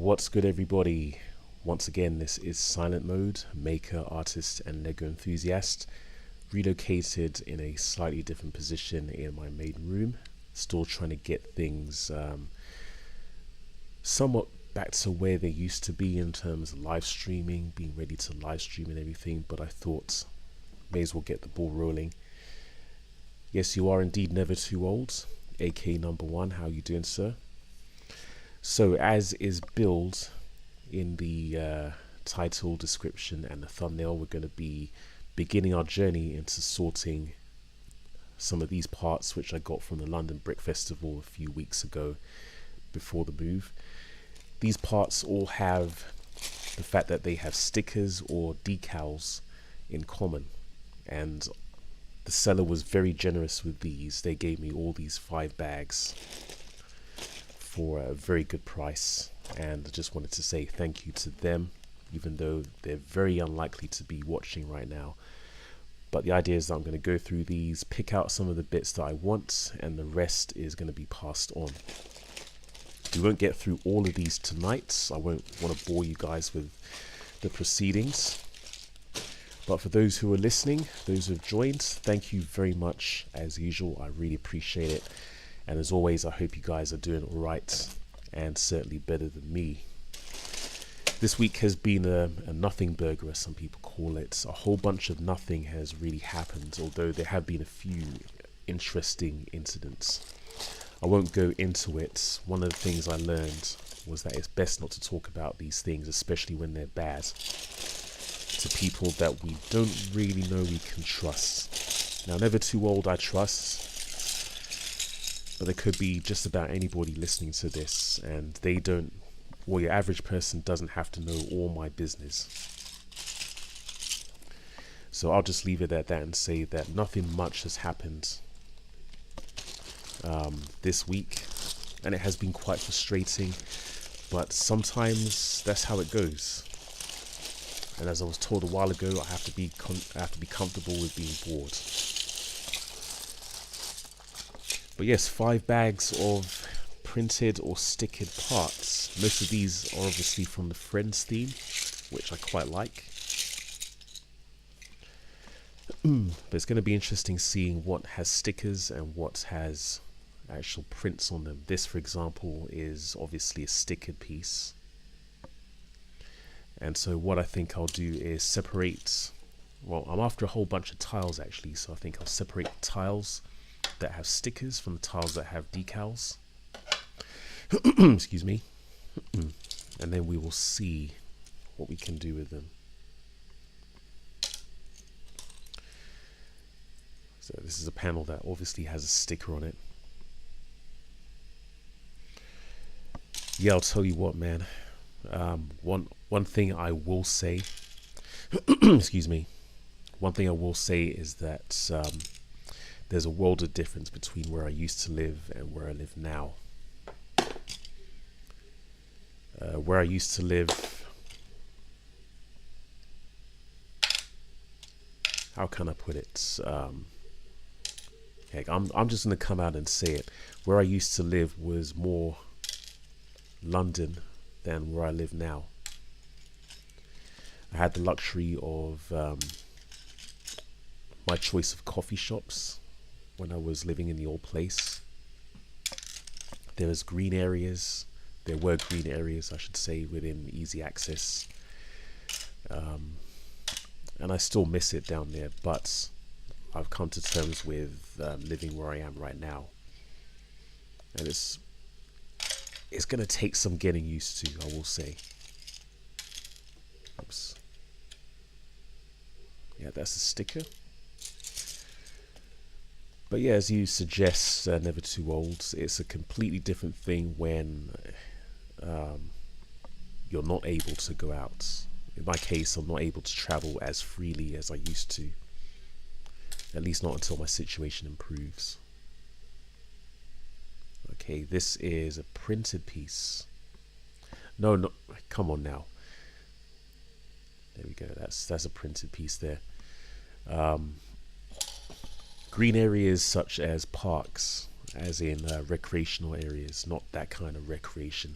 What's good, everybody? Once again, this is SilentMode, maker, artist, and LEGO enthusiast, relocated in a slightly different position in my main room. Still trying to get things somewhat back to where they used to be in terms of live streaming, being ready to live stream and everything, but I thought may as well get the ball rolling. Yes, you are indeed never too old, aka number one. How you doing, sir? So as is billed in the title, description, and the thumbnail, we're going to be beginning our journey into sorting some of these parts which I got from the London Brick Festival a few weeks ago before the move. These parts all have the fact that they have stickers or decals in common, and the seller was very generous with these. They gave me all these 5 bags for a very good price, and I just wanted to say thank you to them, even though they're very unlikely to be watching right now. But the idea is that I'm going to go through these, pick out some of the bits that I want, and the rest is going to be passed on. We won't get through all of these tonight. I won't want to bore you guys with the proceedings. But for those who are listening, those who have joined, thank you very much as usual. I really appreciate it. And as always, I hope you guys are doing all right, and certainly better than me. This week has been a nothing burger, as some people call it. A whole bunch of nothing has really happened, although there have been a few interesting incidents. I won't go into it. One of the things I learned was that it's best not to talk about these things, especially when they're bad, to people that we don't really know we can trust. Now, never too old, I trust. But there could be just about anybody listening to this, and they don't, or your average person doesn't have to know all my business. So I'll just leave it at that and say that nothing much has happened this week, and it has been quite frustrating, but sometimes that's how it goes. And as I was told a while ago, I have to be comfortable with being bored. But yes, 5 bags of printed or stickered parts. Most of these are obviously from the Friends theme, which I quite like. But it's going to be interesting seeing what has stickers and what has actual prints on them. This, for example, is obviously a stickered piece. And so what I think I'll do is separate, well, I'm after a whole bunch of tiles actually, so I think I'll separate the tiles that have stickers from the tiles that have decals. Excuse me. And then we will see what we can do with them. So this is a panel that obviously has a sticker on it. Yeah, I'll tell you what, man. One thing I will say, excuse me. One thing I will say is that there's a world of difference between where I used to live and where I live now. Where I used to live, how can I put it? Heck, I'm just gonna come out and say it. Where I used to live was more London than where I live now. I had the luxury of my choice of coffee shops when I was living in the old place. There were green areas, I should say, within easy access. And I still miss it down there, but I've come to terms with living where I am right now. And it's going to take some getting used to, I will say. Oops. Yeah, that's a sticker. But yeah, as you suggest, never too old, it's a completely different thing when you're not able to go out. In my case, I'm not able to travel as freely as I used to. At least not until my situation improves. Okay, this is a printed piece. No, come on now. There we go, that's a printed piece there. Green areas such as parks, as in recreational areas, not that kind of recreation.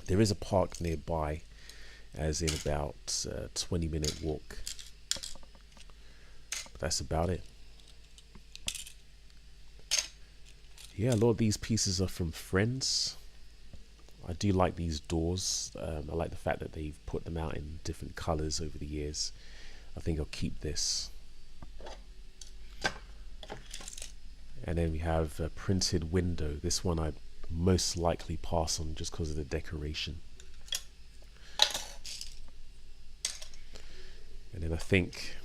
There is a park nearby, as in about 20-minute walk. But that's about it. Yeah, a lot of these pieces are from friends. I do like these doors. I like the fact that they've put them out in different colors over the years. I think I'll keep this. And then we have a printed window. This one I most likely pass on just because of the decoration. And then I think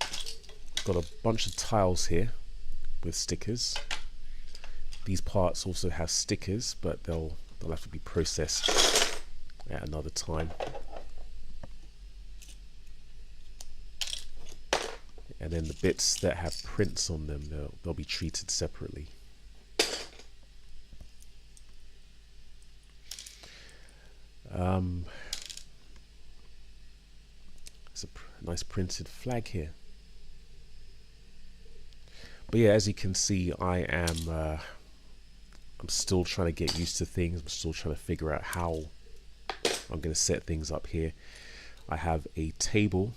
I've got a bunch of tiles here with stickers. These parts also have stickers, but they'll have to be processed at another time. And then the bits that have prints on them, they'll be treated separately. It's a nice printed flag here. But yeah, as you can see, I'm still trying to get used to things. I'm still trying to figure out how I'm going to set things up here. I have a table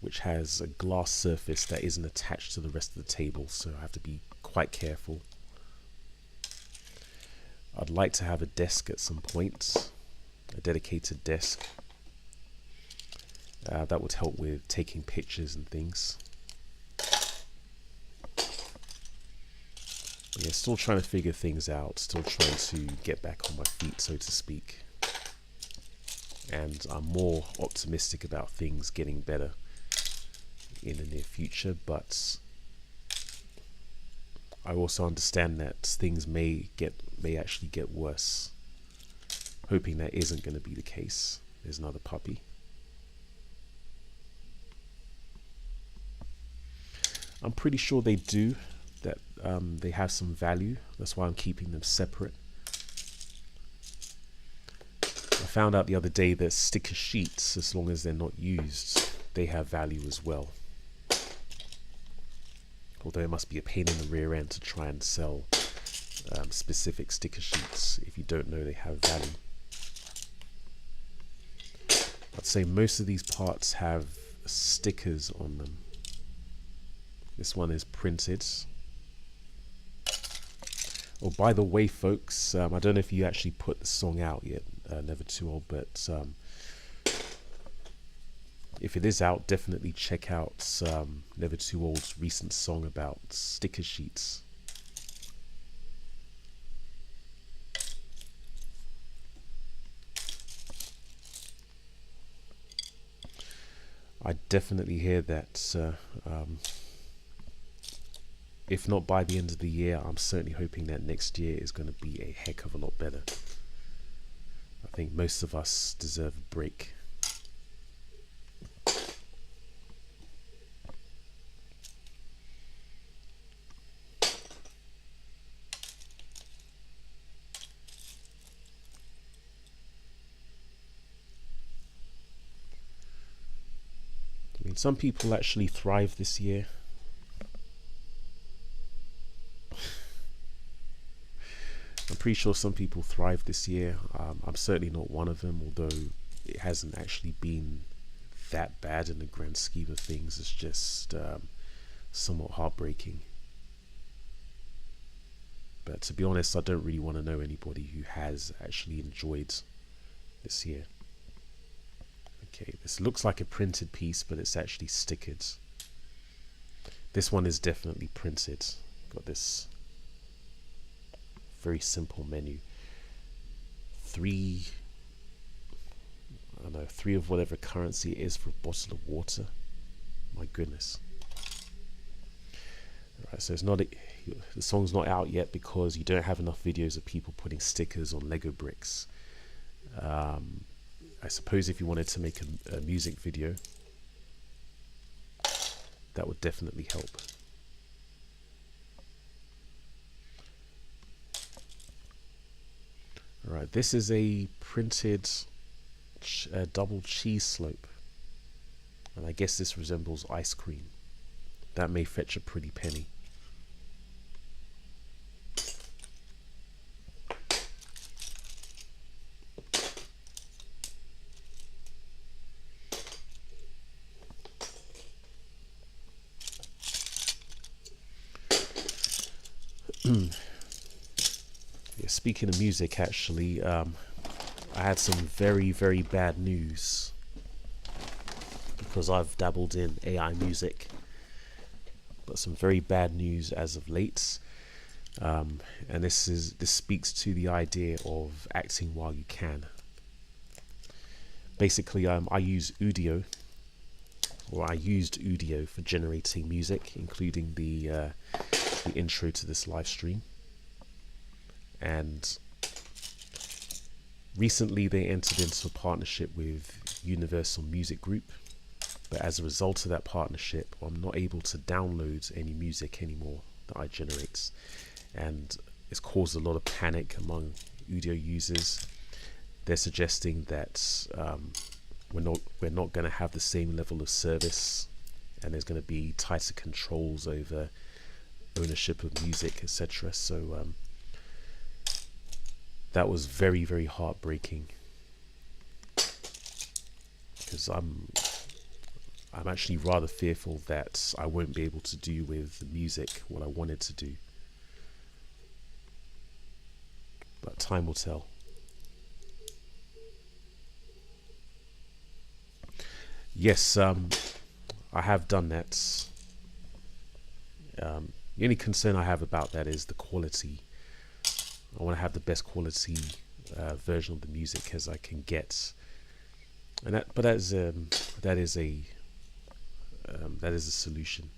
which has a glass surface that isn't attached to the rest of the table, so I have to be quite careful. I'd like to have a desk at some point, a dedicated desk. That would help with taking pictures and things. But yeah, still trying to figure things out, still trying to get back on my feet, so to speak. And I'm more optimistic about things getting better in the near future, but I also understand that things may actually get worse. Hoping that isn't going to be the case. There's another puppy. I'm pretty sure they do, that they have some value. That's why I'm keeping them separate. I found out the other day that sticker sheets, as long as they're not used, they have value as well. Although it must be a pain in the rear end to try and sell specific sticker sheets if you don't know they have value. I'd say most of these parts have stickers on them. This one is printed. Oh, by the way, folks, I don't know if you actually put the song out yet, Never Too Old, but if it is out, definitely check out Never Too Old's recent song about sticker sheets. I definitely hear that if not by the end of the year, I'm certainly hoping that next year is going to be a heck of a lot better. I think most of us deserve a break. I mean, some people actually thrive this year. I'm pretty sure some people thrive this year. I'm certainly not one of them, although it hasn't actually been that bad in the grand scheme of things. It's just somewhat heartbreaking. But to be honest, I don't really want to know anybody who has actually enjoyed this year. Okay, this looks like a printed piece, but it's actually stickered. This one is definitely printed. Got this very simple menu. Three of whatever currency it is for a bottle of water. My goodness. Alright, so it's not the song's not out yet because you don't have enough videos of people putting stickers on Lego bricks. I suppose if you wanted to make a music video, that would definitely help. Alright, this is a printed double cheese slope, and I guess this resembles ice cream. That may fetch a pretty penny. speaking of music, actually, I had some very, very bad news because I've dabbled in AI music, but some very bad news as of late. And this speaks to the idea of acting while you can. Basically, I used Udio for generating music, including the intro to this live stream. And recently they entered into a partnership with Universal Music Group, but as a result of that partnership, I'm not able to download any music anymore that I generate, and it's caused a lot of panic among Udio users. They're suggesting that we're not going to have the same level of service, and there's going to be tighter controls over ownership of music, etc. So that was very, very heartbreaking, because I'm actually rather fearful that I won't be able to do with the music what I wanted to do. But time will tell. Yes, I have done that. The only concern I have about that is the quality. I want to have the best quality version of the music as I can get, and that is a solution.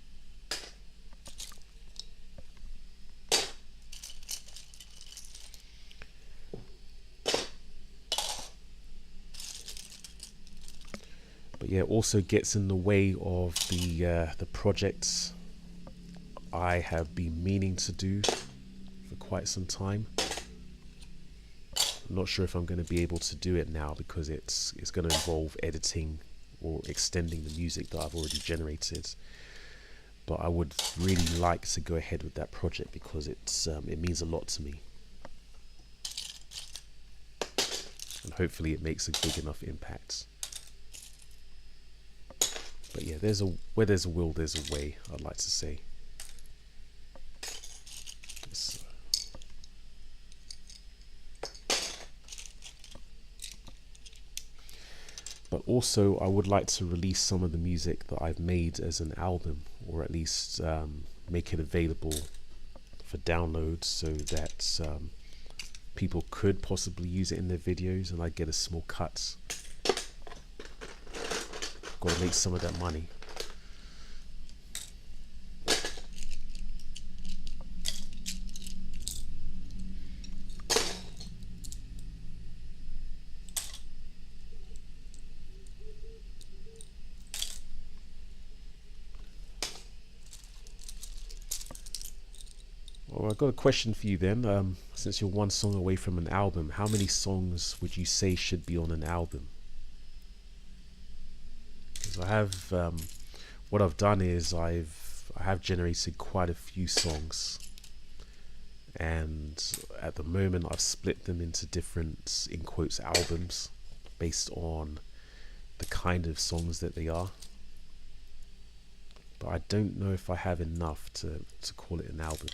But yeah, it also gets in the way of the projects I have been meaning to do for quite some time. I'm not sure if I'm going to be able to do it now, because it's going to involve editing or extending the music that I've already generated. But I would really like to go ahead with that project because it means a lot to me, and hopefully it makes a big enough impact. But yeah, where there's a will, there's a way, I'd like to say. But also, I would like to release some of the music that I've made as an album, or at least make it available for download, so that people could possibly use it in their videos and I get a small cut. Got to make some of that money. Well, I've got a question for you then. Since you're one song away from an album, how many songs would you say should be on an album? Because I have, what I've done is I have generated quite a few songs, and at the moment I've split them into different, in quotes, albums based on the kind of songs that they are. But I don't know if I have enough to call it an album.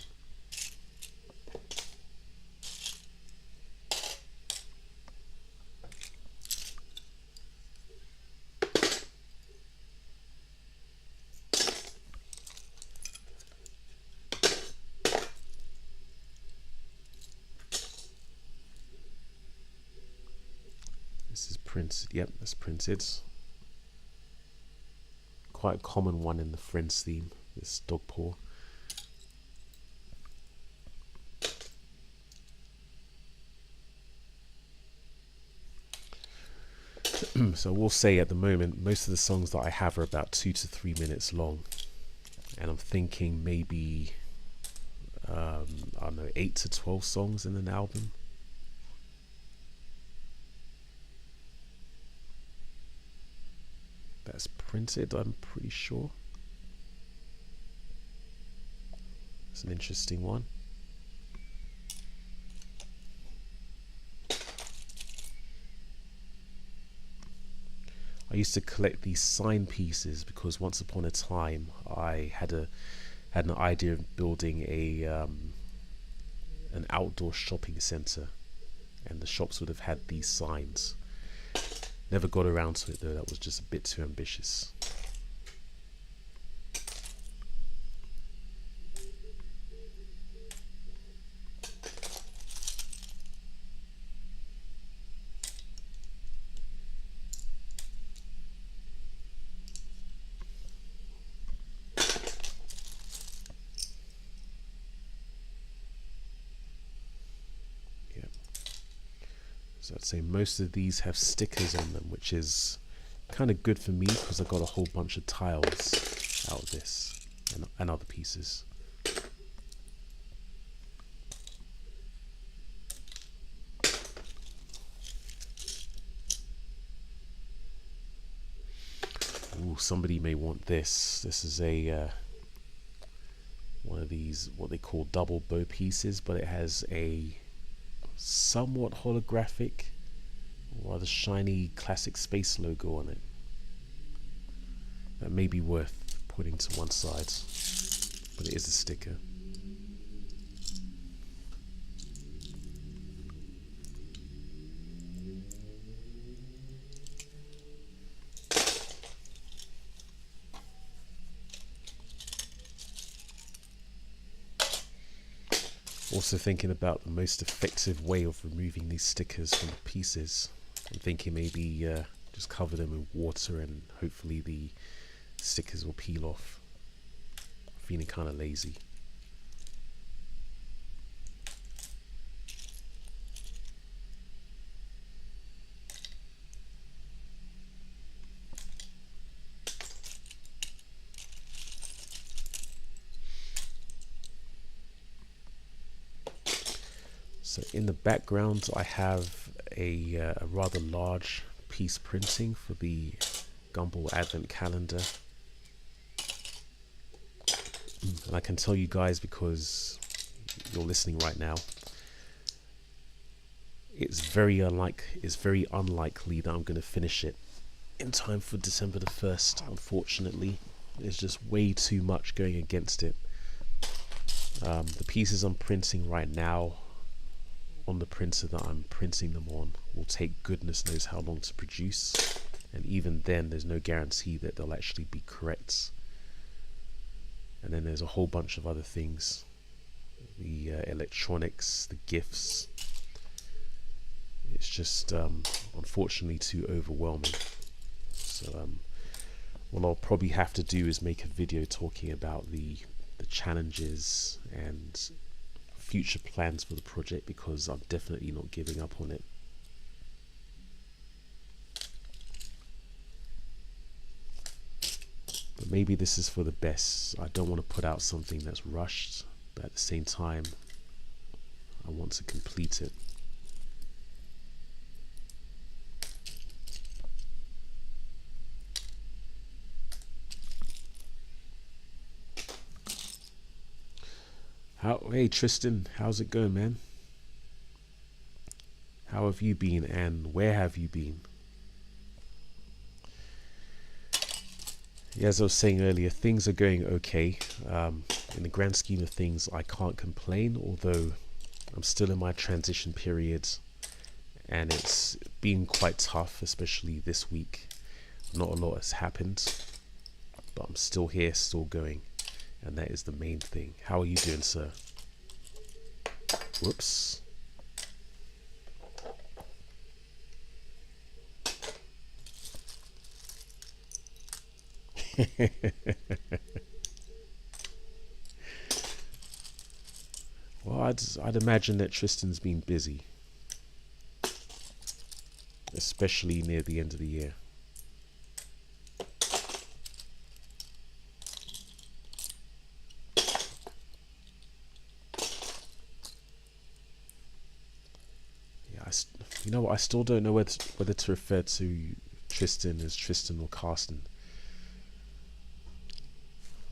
This is printed. Yep, that's printed. Quite a common one in the Friends theme, this dog paw. So we'll say at the moment most of the songs that I have are about 2 to 3 minutes long, and I'm thinking maybe I don't know, 8 to 12 songs in an album. That's printed, I'm pretty sure. It's an interesting one. I used to collect these sign pieces because once upon a time I had an idea of building a an outdoor shopping centre, and the shops would have had these signs. Never got around to it though, that was just a bit too ambitious. So I'd say most of these have stickers on them, which is kind of good for me because I got a whole bunch of tiles out of this and other pieces. Ooh, somebody may want this. This is a one of these, what they call double bow pieces, but it has a somewhat holographic, rather shiny classic space logo on it. That may be worth putting to one side, but it is a sticker. Also thinking about the most effective way of removing these stickers from the pieces. I'm thinking maybe just cover them in water and hopefully the stickers will peel off. I'm feeling kind of lazy. So in the background I have a rather large piece printing for the Gumball Advent Calendar. And I can tell you guys, because you're listening right now, it's very unlikely that I'm going to finish it in time for December the 1st, unfortunately. There's just way too much going against it. The pieces I'm printing right now on the printer that I'm printing them on will take goodness knows how long to produce, and even then there's no guarantee that they'll actually be correct. And then there's a whole bunch of other things, the electronics, the gifts. It's just unfortunately too overwhelming. So what I'll probably have to do is make a video talking about the challenges and future plans for the project, because I'm definitely not giving up on it. But maybe this is for the best. I don't want to put out something that's rushed, but at the same time I want to complete it. Hey Tristan, how's it going, man? How have you been and where have you been? Yeah, as I was saying earlier, things are going okay. In the grand scheme of things, I can't complain, although I'm still in my transition period and it's been quite tough, especially this week. Not a lot has happened, but I'm still here, still going. And that is the main thing. How are you doing, sir? Whoops. Well, I'd imagine that Tristan's been busy, especially near the end of the year. You know what, I still don't know whether to refer to Tristan as Tristan or Carsten.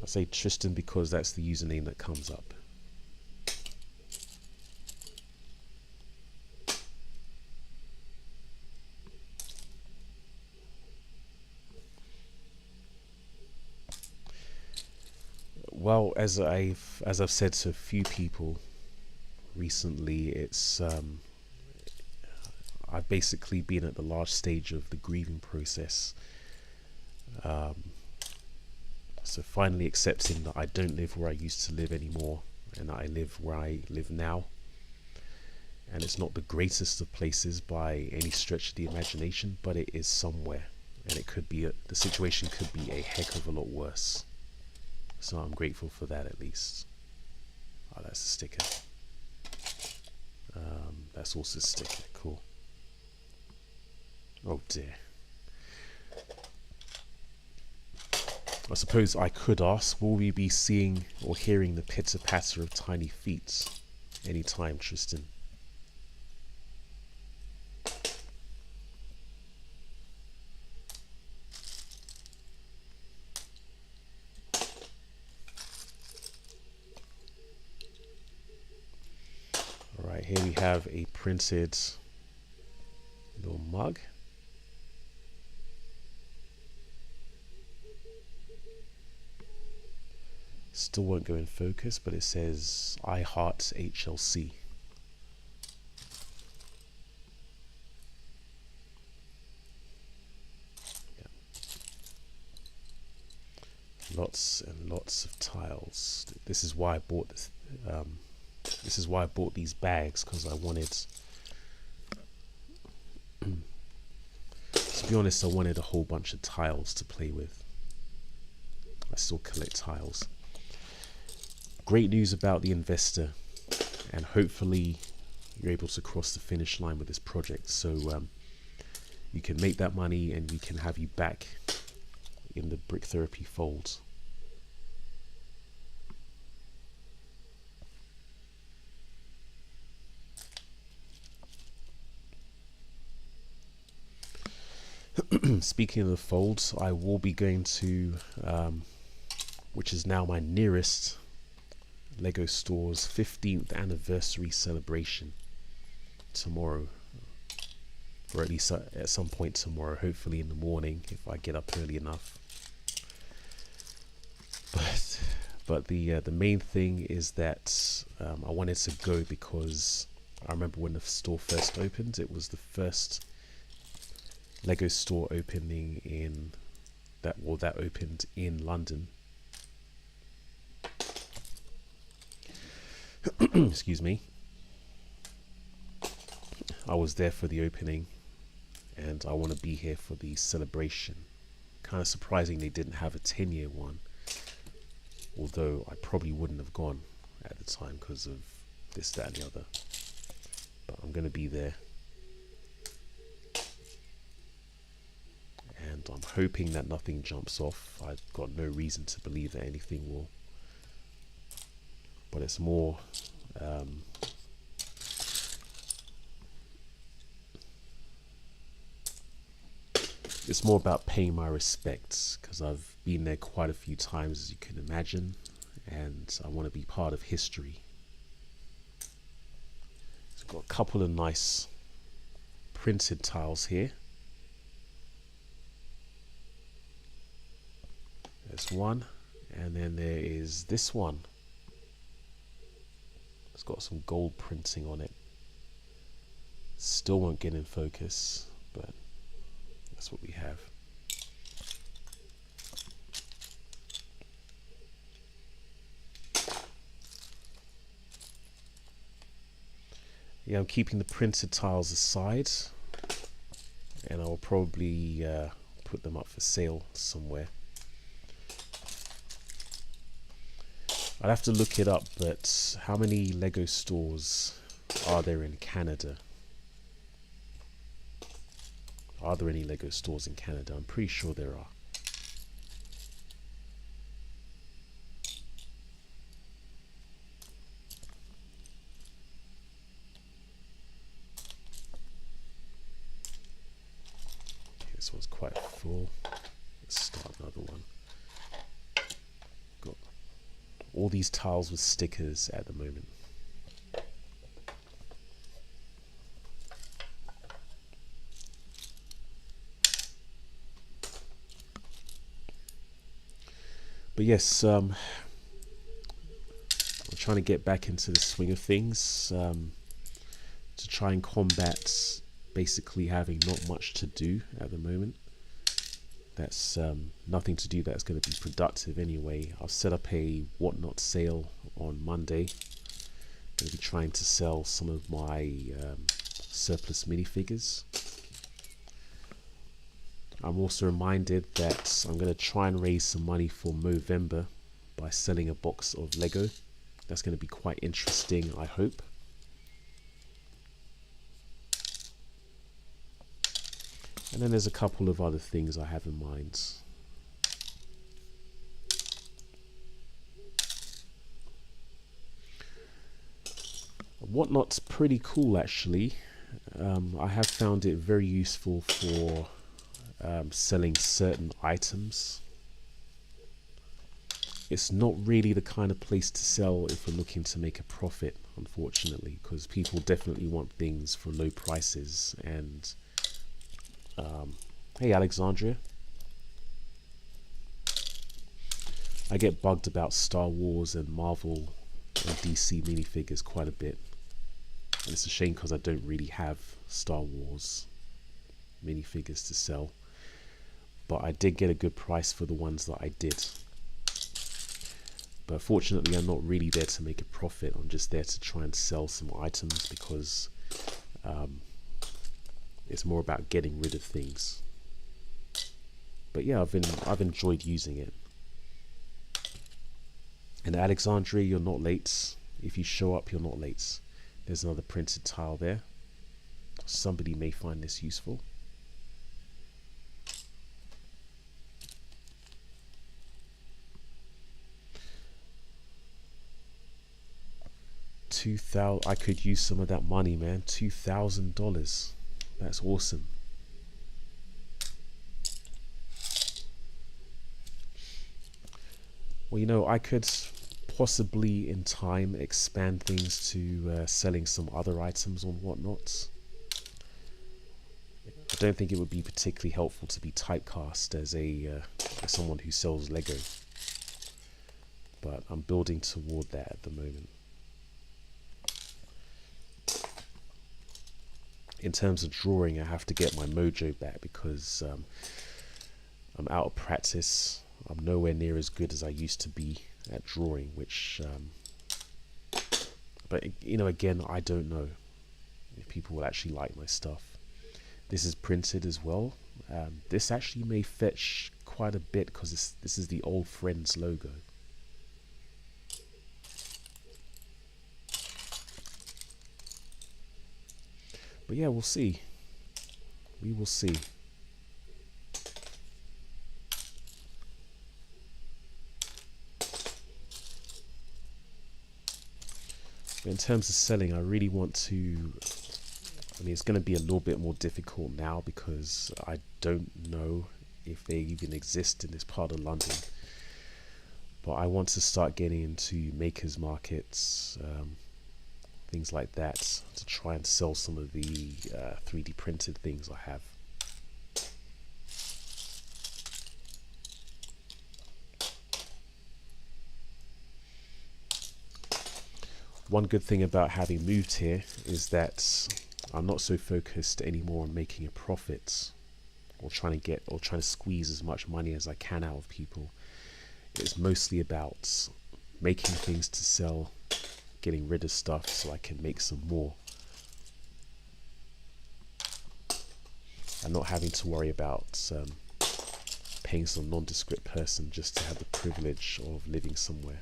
I say Tristan because that's the username that comes up. Well, as I've said to a few people recently. It's I've basically been at the last stage of the grieving process. So finally accepting that I don't live where I used to live anymore, and that I live where I live now. And it's not the greatest of places by any stretch of the imagination, but it is somewhere. And it could be, the situation could be a heck of a lot worse. So I'm grateful for that at least. Oh, that's a sticker. That's also a sticker, cool. Oh dear. I suppose I could ask, will we be seeing or hearing the pitter-patter of tiny feet anytime, Tristan? Alright, here we have a printed little mug. Still won't go in focus, but it says I heart HLC. Yeah. Lots and lots of tiles. This is why I bought this. This is why I bought these bags, because I wanted. To be honest, I wanted a whole bunch of tiles to play with. I still collect tiles. Great news about the investor, and hopefully you're able to cross the finish line with this project, so you can make that money and we can have you back in the Brick Therapy fold. Speaking of the folds, I will be going to, which is now my nearest LEGO store's 15th anniversary celebration tomorrow, or at least at some point tomorrow, hopefully in the morning if I get up early enough. But the main thing is that I wanted to go because I remember when the store first opened, it was the first LEGO store opening in that opened in London. Excuse me. I was there for the opening and I want to be here for the celebration. Kind of surprising they didn't have a 10-year one, although I probably wouldn't have gone at the time because of this, that and the other. But I'm going to be there, and I'm hoping that nothing jumps off. I've got no reason to believe that anything will, but it's more it's more about paying my respects, because I've been there quite a few times, as you can imagine, and I want to be part of history. So I've got a couple of nice printed tiles here. There's one, and then there is this one. It's got some gold printing on it. Still won't get in focus, but that's what we have. Yeah, I'm keeping the printed tiles aside, and I'll probably put them up for sale somewhere. I'd have to look it up, but how many LEGO stores are there in Canada? Are there any LEGO stores in Canada? I'm pretty sure there are. Okay, this one's quite full. Let's start another one. Got all these tiles with stickers at the moment. But yes, I'm trying to get back into the swing of things, to try and combat basically having not much to do at the moment. That's nothing to do that's going to be productive anyway. I've set up a whatnot sale on Monday. Going to be trying to sell some of my surplus minifigures. I'm also reminded that I'm going to try and raise some money for Movember by selling a box of Lego. That's going to be quite interesting, I hope. And then there's a couple of other things I have in mind. Whatnot's pretty cool actually. I have found it very useful for selling certain items. It's not really the kind of place to sell if we're looking to make a profit, unfortunately, because people definitely want things for low prices. And hey Alexandria, I get bugged about Star Wars and Marvel and DC minifigures quite a bit, and it's a shame because I don't really have Star Wars minifigures to sell, but I did get a good price for the ones that I did. But fortunately I'm not really there to make a profit. I'm just there to try and sell some items because it's more about getting rid of things. But yeah, I've enjoyed using it. And Alexandria, you're not late. If you show up, you're not late. There's another printed tile there. Somebody may find this useful. I could use some of that money, man. $2,000. That's awesome. Well, you know, I could possibly in time expand things to selling some other items on Whatnot. I don't think it would be particularly helpful to be typecast as as someone who sells Lego, but I'm building toward that at the moment. In terms of drawing, I have to get my mojo back because I'm out of practice. I'm nowhere near as good as I used to be at drawing, which but you know, again, I don't know if people will actually like my stuff. This is printed as well. This actually may fetch quite a bit because this is the Old Friends logo. But yeah, we'll see. We will see. But in terms of selling, I really want to, I mean, it's going to be a little bit more difficult now because I don't know if they even exist in this part of London. But I want to start getting into makers markets, things like that, to try and sell some of the 3D printed things I have. One good thing about having moved here is that I'm not so focused anymore on making a profit or trying to squeeze as much money as I can out of people. It's mostly about making things to sell, getting rid of stuff so I can make some more, and not having to worry about paying some nondescript person just to have the privilege of living somewhere.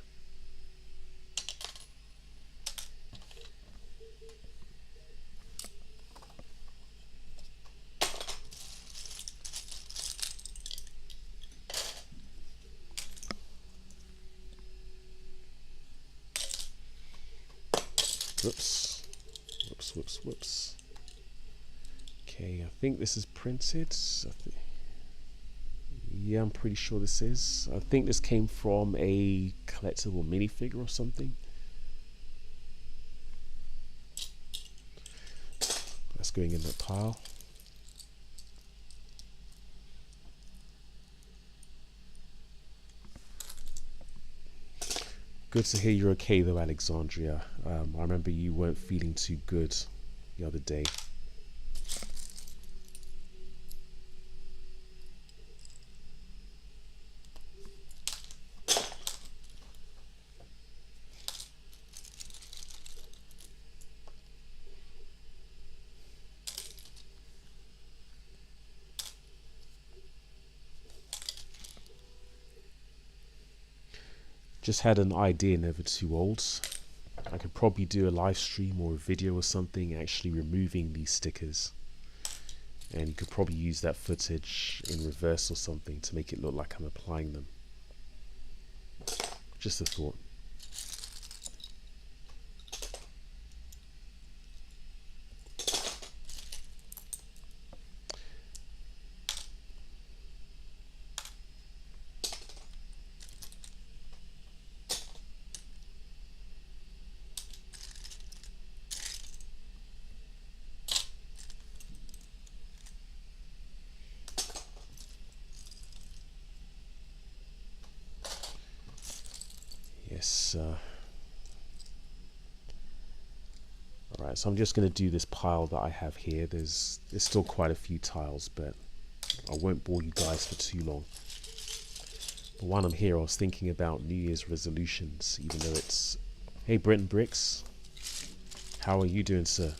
Whoops. Okay, I think this is printed. Yeah, I'm pretty sure this is. I think this came from a collectible minifigure or something. That's going in that pile. Good to hear you're okay though, Alexandria. I remember you weren't feeling too good the other day. Just had an idea, never too old. I could probably do a live stream or a video or something actually removing these stickers. And you could probably use that footage in reverse or something to make it look like I'm applying them. Just a thought. Yes. Alright, so I'm just going to do this pile that I have here. There's still quite a few tiles, but I won't bore you guys for too long. But while I'm here, I was thinking about New Year's resolutions, even though it's... Hey, Brenton Bricks. How are you doing, sir?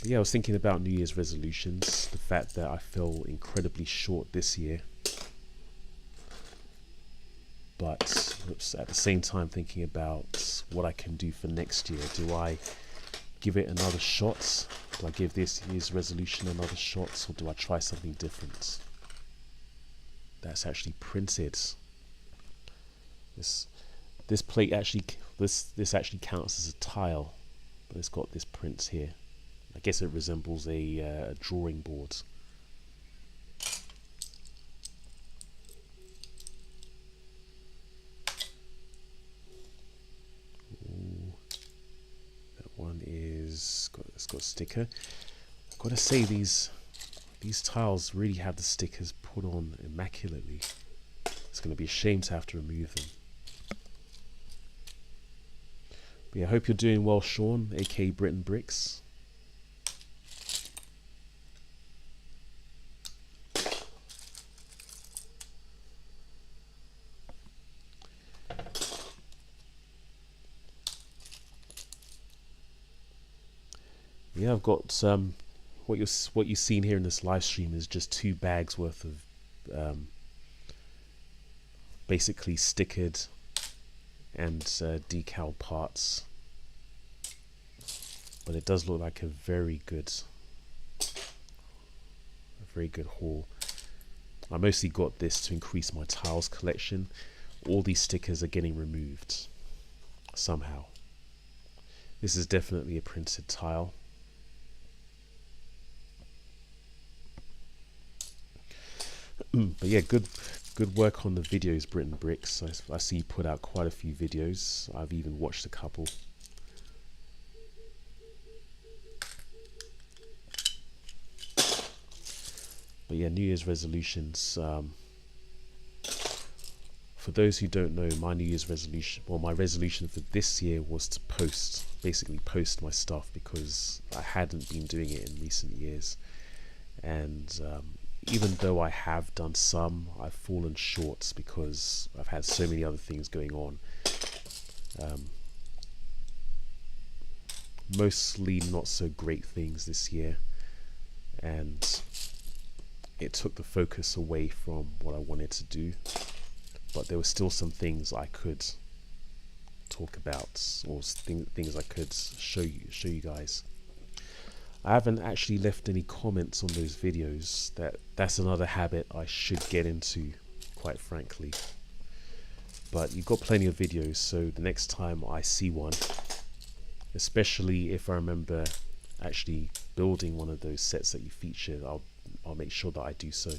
But yeah, I was thinking about New Year's resolutions. The fact that I fell incredibly short this year. But at the same time thinking about what I can do for next year. Do I give it another shot? Do I give this year's resolution another shot, or do I try something different? That's actually printed. This plate actually this actually counts as a tile, but it's got this print here. I guess it resembles a drawing board. One is it's got a sticker. I've got to say these tiles really have the stickers put on immaculately. It's going to be a shame to have to remove them. But yeah, I hope you're doing well, Sean, aka Brenton Bricks. Yeah, I've got what you've seen here in this live stream is just 2 bags worth of basically stickered and decal parts, but it does look like a very good haul. I mostly got this to increase my tiles collection. All these stickers are getting removed somehow. This is definitely a printed tile. But yeah, good work on the videos, Brenton Bricks. I see you put out quite a few videos. I've even watched a couple. But yeah, New Year's resolutions. For those who don't know, my New Year's resolution, well, my resolution for this year was to basically post my stuff, because I hadn't been doing it in recent years. And even though I have done some, I've fallen short because I've had so many other things going on. Mostly not so great things this year, and it took the focus away from what I wanted to do. But there were still some things I could talk about, or things I could show you guys. I haven't actually left any comments on those videos. That's another habit I should get into, quite frankly. But you've got plenty of videos, so the next time I see one, especially if I remember actually building one of those sets that you featured, I'll make sure that I do so.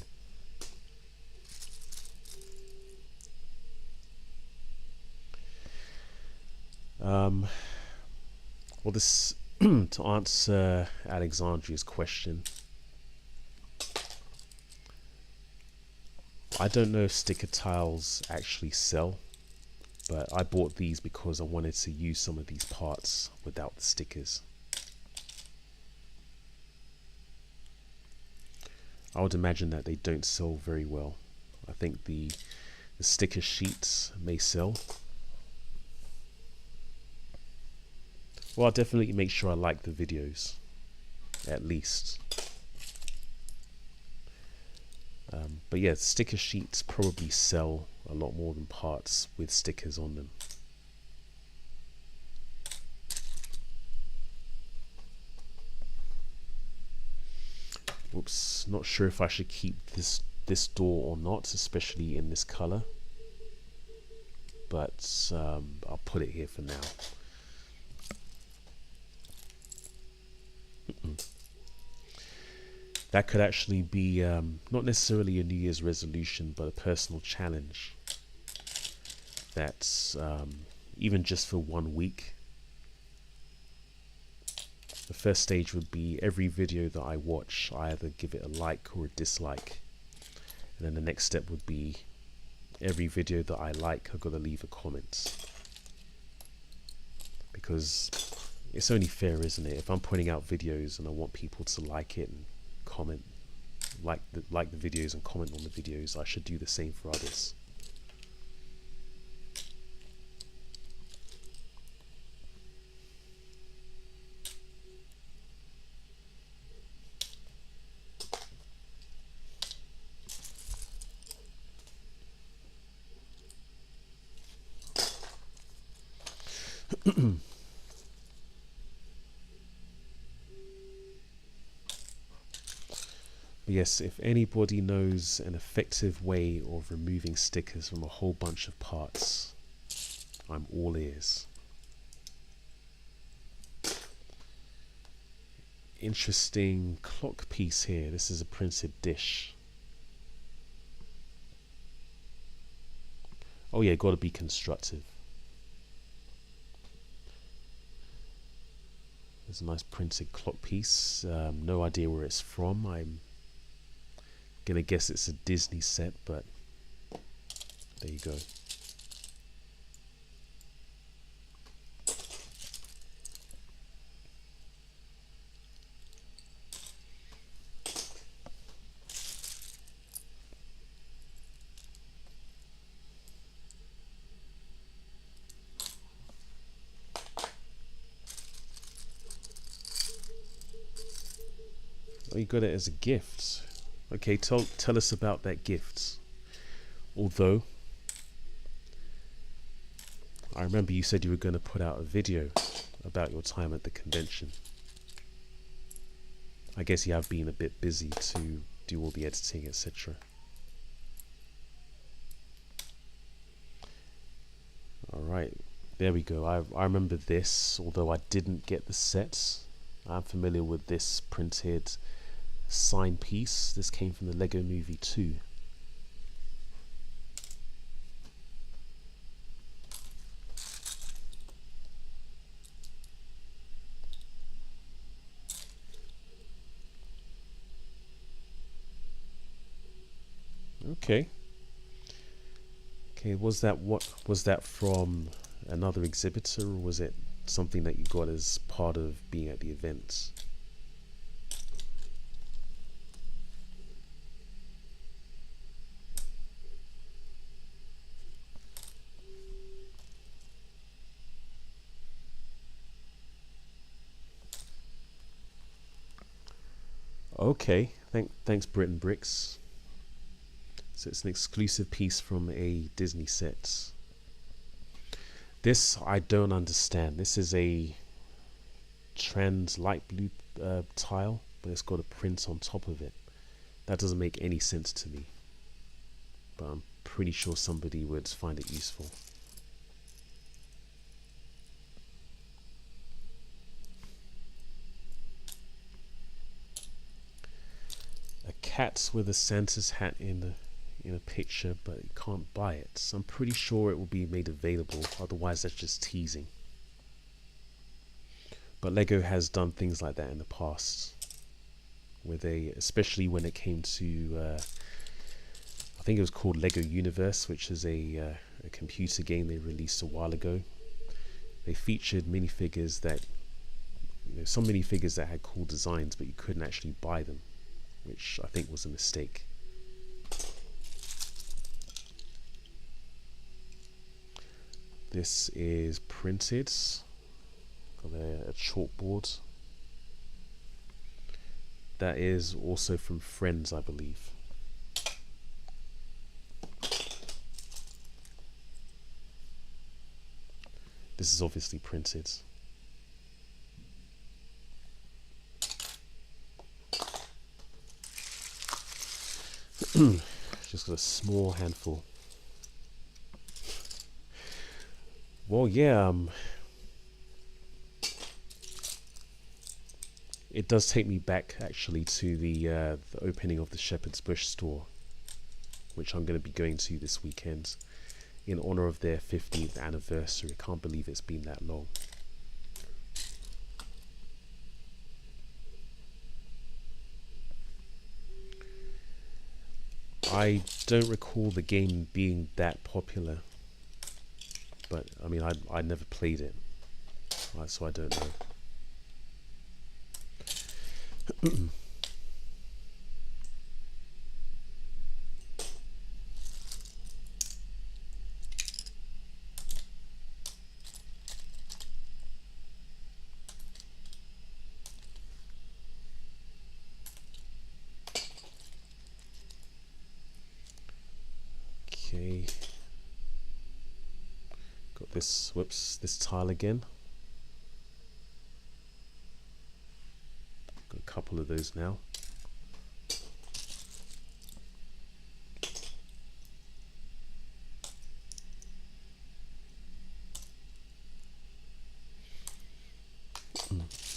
Well, this to answer Alexandria's question, I don't know if sticker tiles actually sell. but I bought these because I wanted to use some of these parts without the stickers. I would imagine that they don't sell very well. I think the sticker sheets may sell. Well, I'll definitely make sure I like the videos, at least. But yeah, sticker sheets probably sell a lot more than parts with stickers on them. Whoops, not sure if I should keep this door or not, especially in this color. But I'll put it here for now. That could actually be not necessarily a New Year's resolution, but a personal challenge. That's even just for 1 week. The first stage would be every video that I watch, I either give it a like or a dislike. And then the next step would be every video that I like, I've got to leave a comment. Because it's only fair, isn't it? If I'm putting out videos and I want people to like it and comment, like the videos and comment on the videos, I should do the same for others. Yes, if anybody knows an effective way of removing stickers from a whole bunch of parts, I'm all ears. Interesting clock piece here. This is a printed dish. Oh yeah, got to be constructive. There's a nice printed clock piece. No idea where it's from. I'm gonna guess it's a Disney set, but there you go. Oh, you got it as a gift. Okay, tell us about that gift. Although, I remember you said you were going to put out a video about your time at the convention. I guess you have been a bit busy to do all the editing, etc. Alright, there we go. I remember this, although I didn't get the sets. I'm familiar with this printed sign piece. This came from the LEGO Movie 2. Okay. Okay, was that from another exhibitor, or was it something that you got as part of being at the event? Okay, thanks Britain Bricks. So it's an exclusive piece from a Disney set. This I don't understand. This is a trans light blue tile, but it's got a print on top of it. That doesn't make any sense to me, but I'm pretty sure somebody would find it useful. A cat with a Santa's hat in a picture, but you can't buy it. So I'm pretty sure it will be made available, otherwise that's just teasing. But LEGO has done things like that in the past, where they, especially when it came to I think it was called LEGO Universe, which is a a computer game they released a while ago. They featured minifigures that, some minifigures that had cool designs, but you couldn't actually buy them, which I think was a mistake. This is printed. Got a chalkboard. That is also from Friends, I believe. This is obviously printed. Just got a small handful. Well, yeah, it does take me back actually to the opening of the Shepherd's Bush store, which I'm going to be going to this weekend in honor of their 15th anniversary. I can't believe it's been that long. I don't recall the game being that popular, but I mean, I never played it, right, so I don't know. Okay, got this, whoops, this tile again. Got a couple of those now.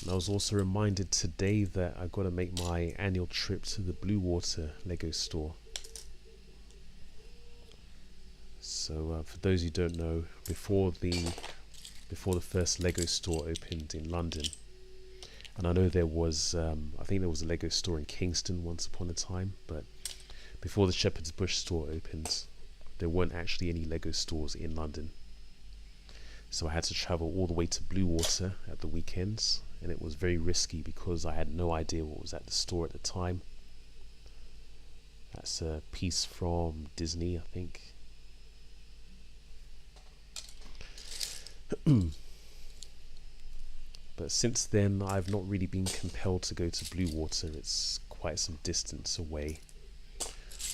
I was also reminded today that I've got to make my annual trip to the Blue Water LEGO store. So for those who don't know, before the first LEGO store opened in London, and I know there was, I think there was a LEGO store in Kingston once upon a time, but before the Shepherd's Bush store opened, there weren't actually any LEGO stores in London. So I had to travel all the way to Blue Water at the weekends, and it was very risky because I had no idea what was at the store at the time. That's a piece from Disney, I think. But since then, I've not really been compelled to go to Blue Water. It's quite some distance away.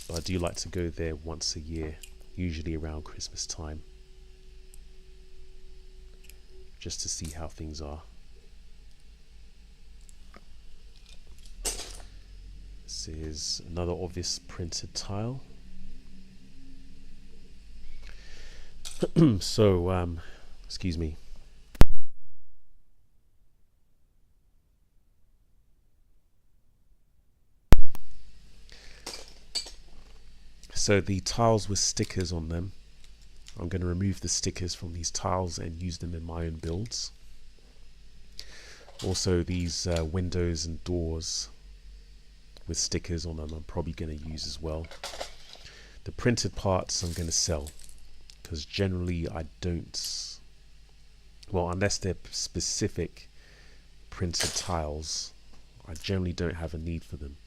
But I do like to go there once a year, usually around Christmas time, just to see how things are. This is another obvious printed tile. So, excuse me. So the tiles with stickers on them, I'm going to remove the stickers from these tiles and use them in my own builds. Also, these windows and doors with stickers on them I'm probably going to use as well. The printed parts I'm going to sell, because generally I don't, well, unless they're specific printed tiles, I generally don't have a need for them.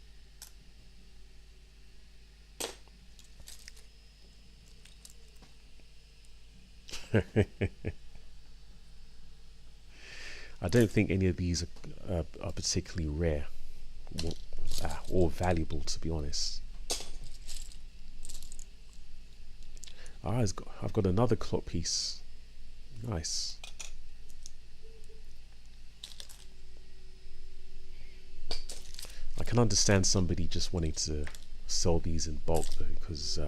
I don't think any of these are particularly rare or valuable, to be honest. I've got another clock piece. Nice. I can understand somebody just wanting to sell these in bulk though, because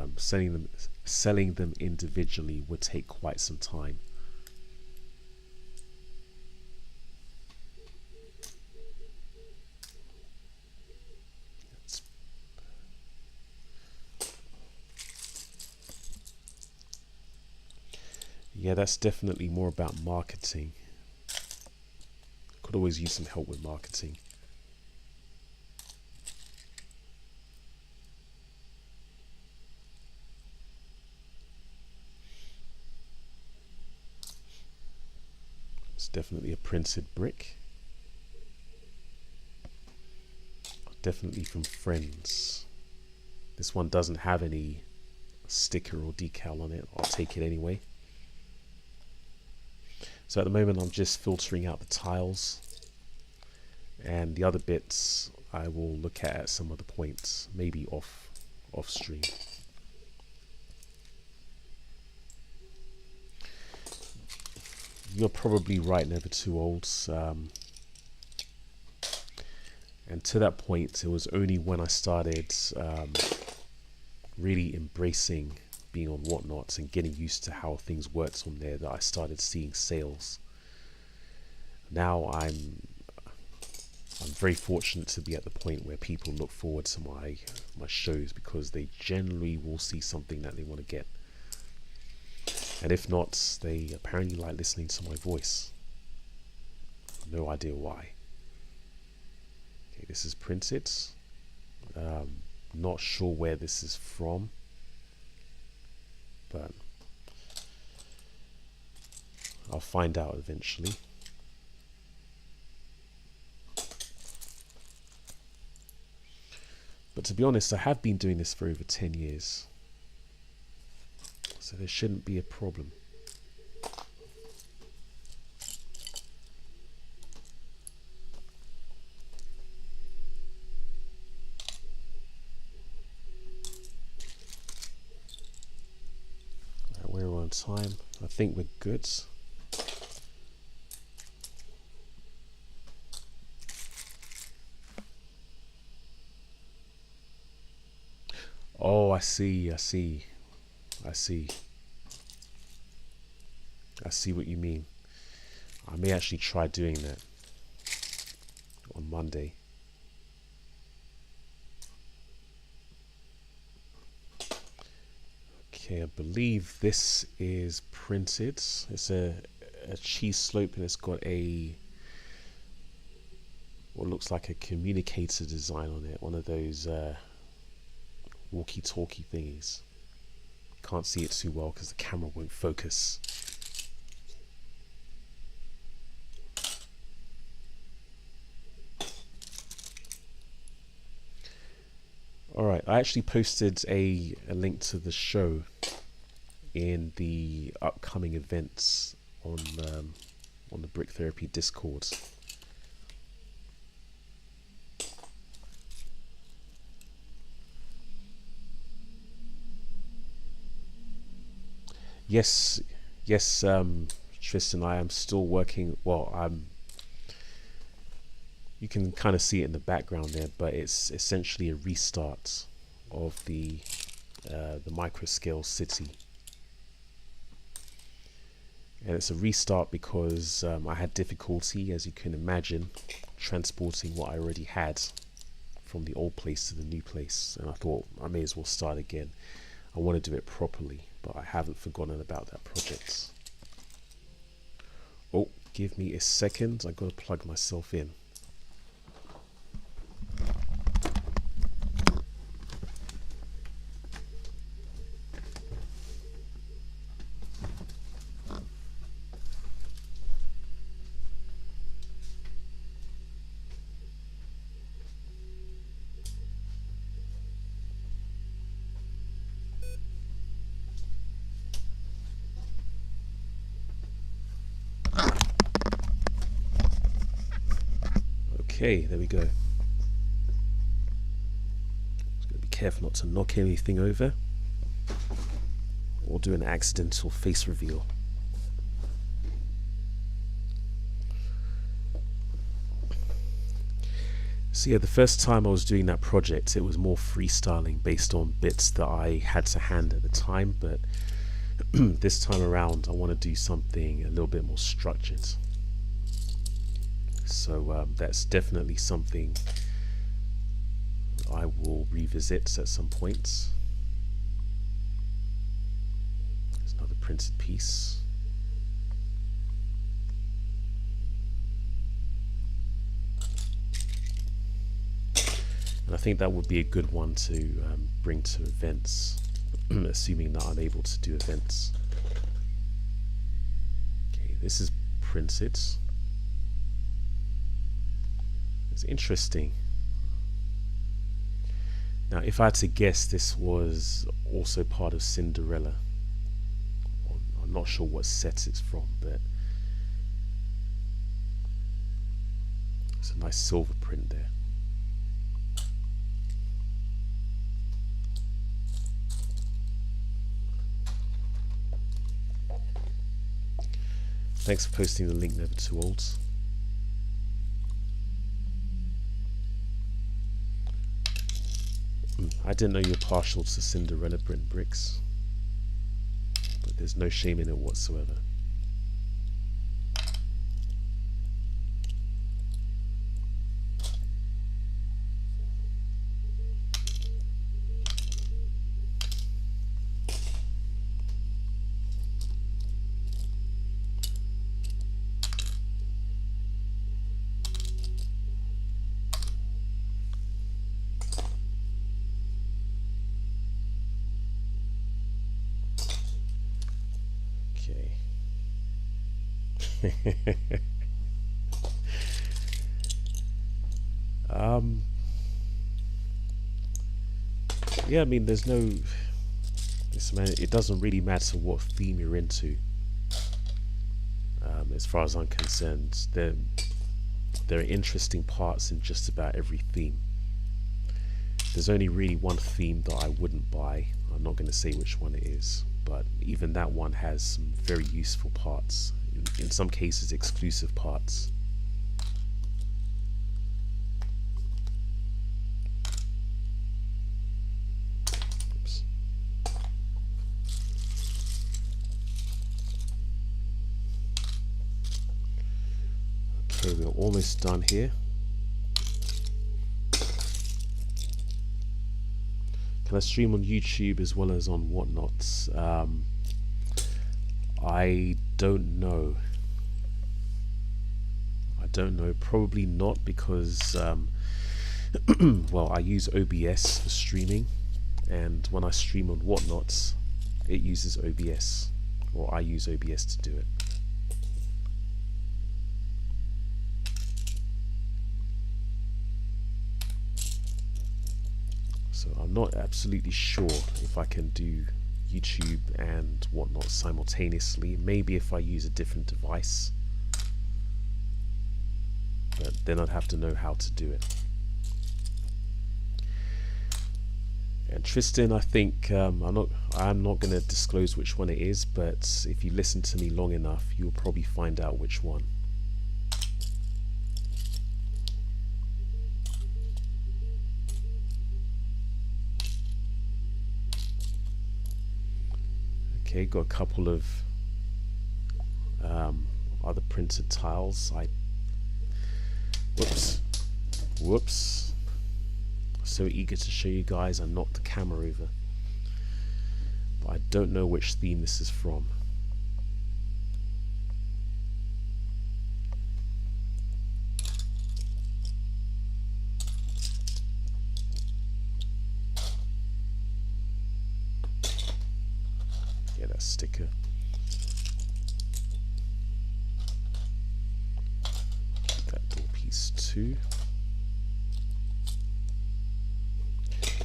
selling them individually would take quite some time. Yeah, that's definitely more about marketing. Could always use some help with marketing. definitely a printed brick. Definitely from friends. This one doesn't have any sticker or decal on it. I'll take it anyway. So at the moment I'm just filtering out the tiles, and the other bits I will look at some other points, maybe off stream. You're probably right, never too old. And to that point, it was only when I started really embracing being on Whatnot and getting used to how things worked on there that I started seeing sales. Now I'm very fortunate to be at the point where people look forward to my shows, because they generally will see something that they want to get. And if not, they apparently like listening to my voice. No idea why. Okay, this is printed. Not sure where this is from, but I'll find out eventually. But to be honest, I have been doing this for over 10 years. So there shouldn't be a problem. Right, we're on time. I think we're good. Oh, I see what you mean. I may actually try doing that on Monday. Okay, I believe this is printed. It's a cheese slope, and it's got what looks like a communicator design on it. One of those walkie-talkie thingies. Can't see it too well because the camera won't focus. Alright, I actually posted a link to the show in the upcoming events on the Brick Therapy Discord. Yes, Tristan, I am still working. Well, you can kind of see it in the background there, but it's essentially a restart of the micro scale city. And it's a restart because I had difficulty, as you can imagine, transporting what I already had from the old place to the new place, and I thought I may as well start again. I want to do it properly, but I haven't forgotten about that project. Oh, give me a second, I gotta plug myself in. Okay, there we go. Just gotta be careful not to knock anything over or do an accidental face reveal. So yeah, the first time I was doing that project, it was more freestyling based on bits that I had to hand at the time, but this time around I want to do something a little bit more structured. So that's definitely something I will revisit at some point. There's another printed piece. And I think that would be a good one to bring to events, assuming that I'm able to do events. Okay, this is printed. It's interesting. Now, if I had to guess, this was also part of Cinderella. I'm not sure what set it's from, but it's a nice silver print there. Thanks for posting the link, Never Too Old. I didn't know you're partial to Cinderella print bricks, but there's no shame in it whatsoever. Yeah, I mean, there's no. It doesn't really matter what theme you're into. As far as I'm concerned, there are interesting parts in just about every theme. There's only really one theme that I wouldn't buy. I'm not going to say which one it is, but even that one has some very useful parts. In some cases, exclusive parts. Oops. Okay, we're almost done here. Can I stream on YouTube as well as on whatnot? I don't know. Probably not, because well, I use OBS for streaming, and when I stream on whatnot, it uses OBS, or I use OBS to do it. So I'm not absolutely sure if I can do YouTube and whatnot simultaneously. Maybe if I use a different device, but then I'd have to know how to do it. And Tristan, I think I'm not going to disclose which one it is, but if you listen to me long enough, you'll probably find out which one. Okay, got a couple of other printed tiles. Whoops. So eager to show you guys, I knocked the camera over. But I don't know which theme this is from. Yeah, that sticker. That door piece too.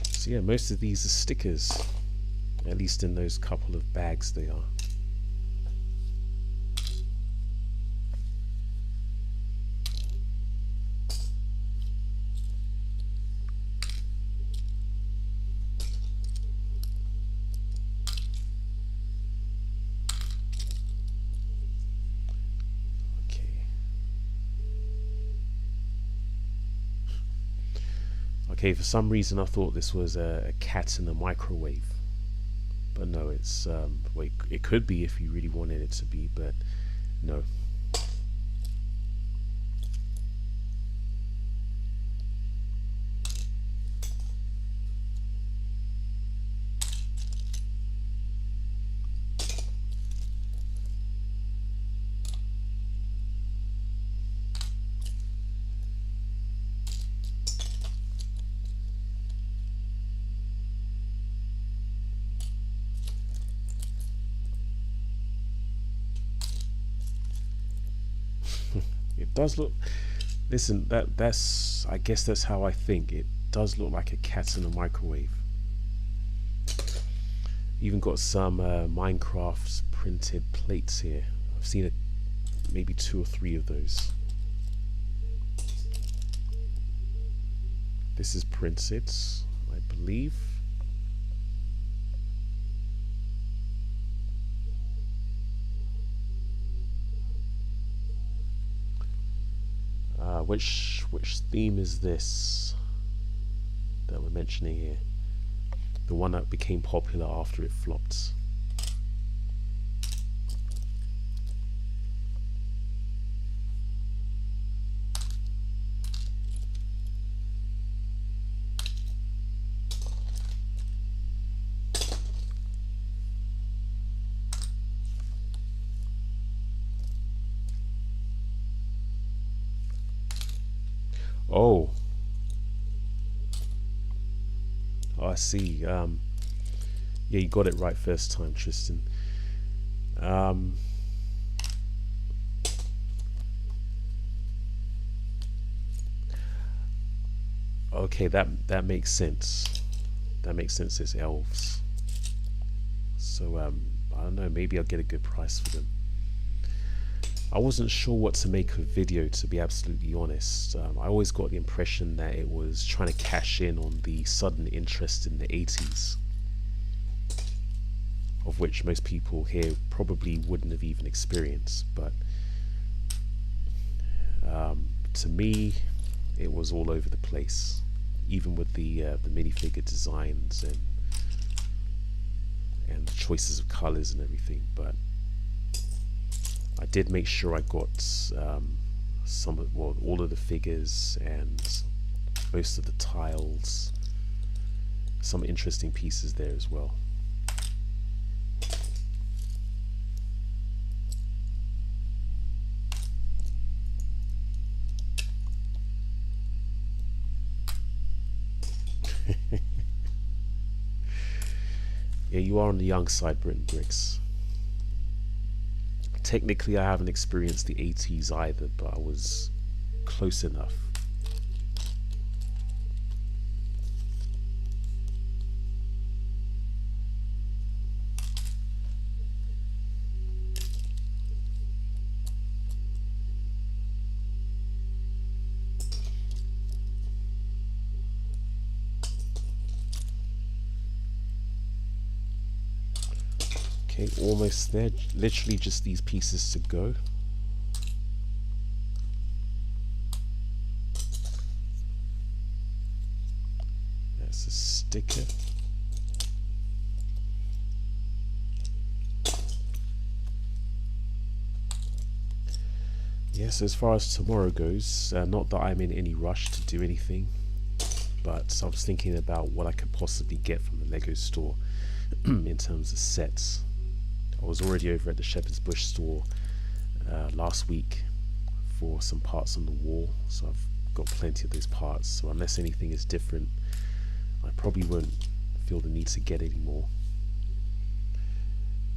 So yeah, most of these are stickers, at least in those couple of bags they are. Okay, for some reason I thought this was a cat in a microwave, but no, it's well, it could be if you really wanted it to be, but no. does look. Listen, that's. I guess that's how I think. It does look like a cat in a microwave. Even got some Minecraft printed plates here. I've seen maybe 2 or 3 of those. This is printed, I believe. Which theme is this that we're mentioning here? The one that became popular after it flopped. Oh, I see. Yeah, you got it right first time, Tristan. Okay, that makes sense. That makes sense. It's elves. So I don't know. Maybe I'll get a good price for them. I wasn't sure what to make of the video, to be absolutely honest. I always got the impression that it was trying to cash in on the sudden interest in the 80s, of which most people here probably wouldn't have even experienced. But to me, it was all over the place, even with the minifigure designs and the choices of colors and everything. But I did make sure I got all of the figures and most of the tiles. Some interesting pieces there as well. Yeah, you are on the young side, Britain Bricks. Technically, I haven't experienced the 80s either, but I was close enough. Okay, almost there. Literally just these pieces to go. That's a sticker. Yes, as far as tomorrow goes, not that I'm in any rush to do anything, but I was thinking about what I could possibly get from the LEGO store in terms of sets. I was already over at the Shepherd's Bush store last week for some parts on the wall, so I've got plenty of those parts. So unless anything is different, I probably won't feel the need to get any more.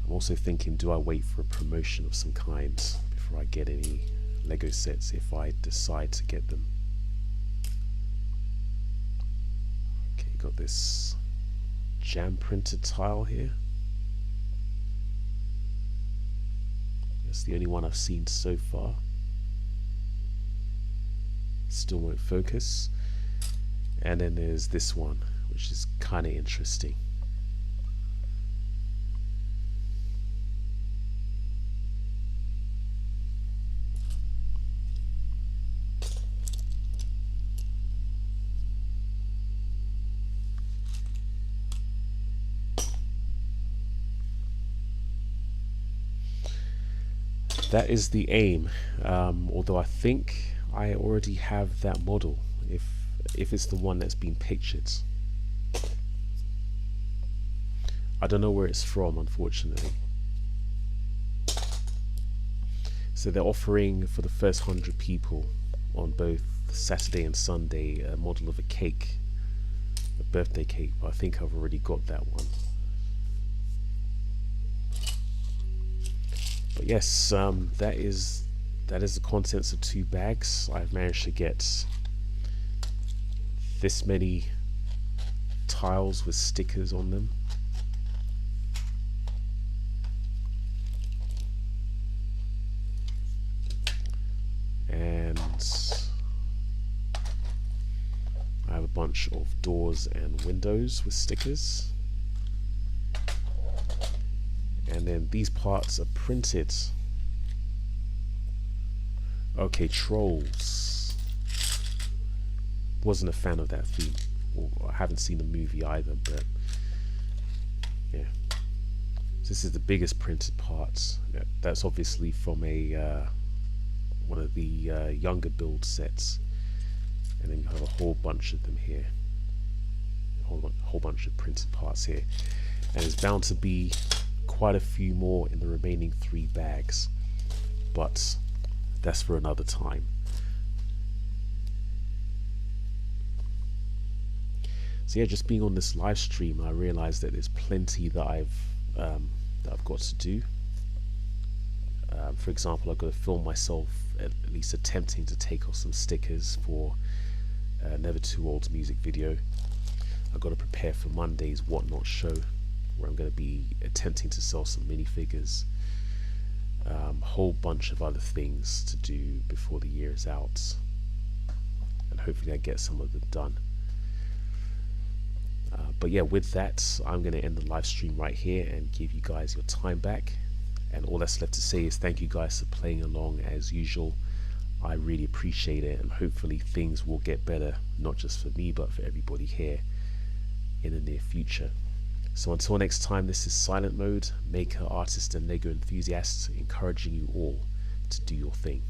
I'm also thinking, do I wait for a promotion of some kind before I get any LEGO sets if I decide to get them? Okay, got this jam printed tile here. That's the only one I've seen so far. Still won't focus. And then there's this one, which is kind of interesting. That is the aim, although I think I already have that model, if it's the one that's been pictured. I don't know where it's from, unfortunately. So they're offering for the first 100 people on both Saturday and Sunday a model of a cake, a birthday cake, but I think I've already got that one. But yes, that is that is the contents of 2 bags. I've managed to get this many tiles with stickers on them. And I have a bunch of doors and windows with stickers. And then these parts are printed. Okay, trolls. Wasn't a fan of that theme. Or I haven't seen the movie either, but yeah. This is the biggest printed parts. That's obviously from a one of the younger build sets. And then you have a whole bunch of them here. A whole bunch of printed parts here. And there's bound to be quite a few more in the remaining 3 bags. But that's for another time. So yeah, just being on this live stream, I realized that there's plenty that I've got to do. For example, I've got to film myself at least attempting to take off some stickers for Never Too Old's music video. I've got to prepare for Monday's Whatnot show, where I'm going to be attempting to sell some minifigures. A whole bunch of other things to do before the year is out, and hopefully I get some of them done. But yeah, with that, I'm going to end the live stream right here and give you guys your time back. And all that's left to say is thank you guys for playing along as usual. I really appreciate it, and hopefully things will get better, not just for me but for everybody here in the near future. So until next time, this is SilentMode, maker, artist and LEGO enthusiast, encouraging you all to do your thing.